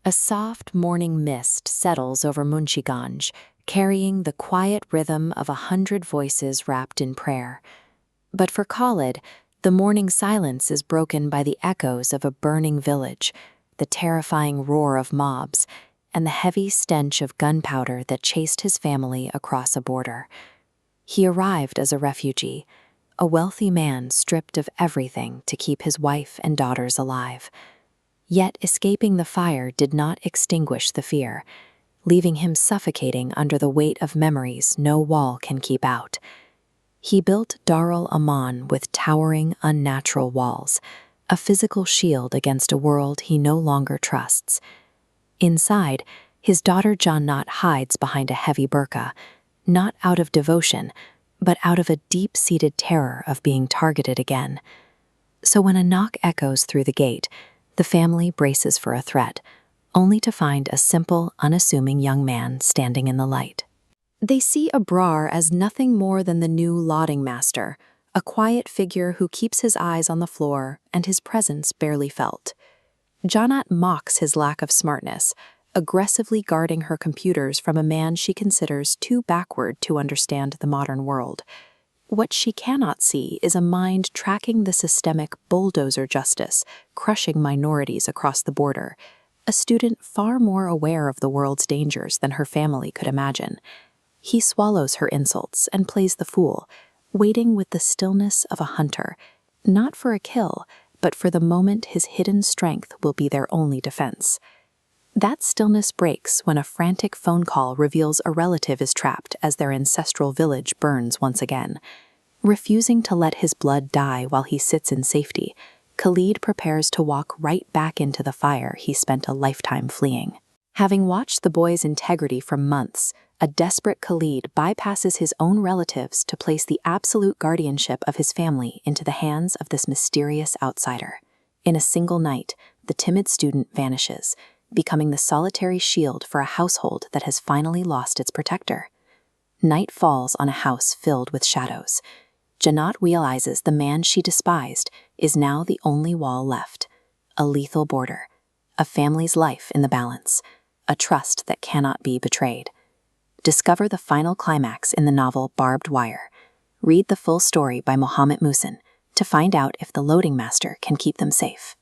A soft morning mist settles over Munchiganj, carrying the quiet rhythm of 100 voices wrapped in prayer. But for Khalid, the morning silence is broken by the echoes of a burning village, the terrifying roar of mobs, and the heavy stench of gunpowder that chased his family across a border. He arrived as a refugee, a wealthy man stripped of everything to keep his wife and daughters alive. Yet escaping the fire did not extinguish the fear, leaving him suffocating under the weight of memories no wall can keep out. He built Darul Aman with towering, unnatural walls, a physical shield against a world he no longer trusts. Inside, his daughter Jannat hides behind a heavy burqa, not out of devotion, but out of a deep-seated terror of being targeted again. So when a knock echoes through the gate, the family braces for a threat, only to find a simple, unassuming young man standing in the light. They see Abrar as nothing more than the new Loding Master, a quiet figure who keeps his eyes on the floor and his presence barely felt. Jannat mocks his lack of smartness, aggressively guarding her computers from a man she considers too backward to understand the modern world. What she cannot see is a mind tracking the systemic bulldozer justice, crushing minorities across the border, a student far more aware of the world's dangers than her family could imagine. He swallows her insults and plays the fool, waiting with the stillness of a hunter, not for a kill, but for the moment his hidden strength will be their only defense. That stillness breaks when a frantic phone call reveals a relative is trapped as their ancestral village burns once again. Refusing to let his blood die while he sits in safety, Khalid prepares to walk right back into the fire he spent a lifetime fleeing. Having watched the boy's integrity for months, a desperate Khalid bypasses his own relatives to place the absolute guardianship of his family into the hands of this mysterious outsider. In a single night, the timid student vanishes, becoming the solitary shield for a household that has finally lost its protector. Night falls on a house filled with shadows. Jannat realizes the man she despised is now the only wall left, a lethal border, a family's life in the balance, a trust that cannot be betrayed. Discover the final climax in the novel Barbed Wire. Read the full story by Mohammed Musin to find out if the Loding Master can keep them safe.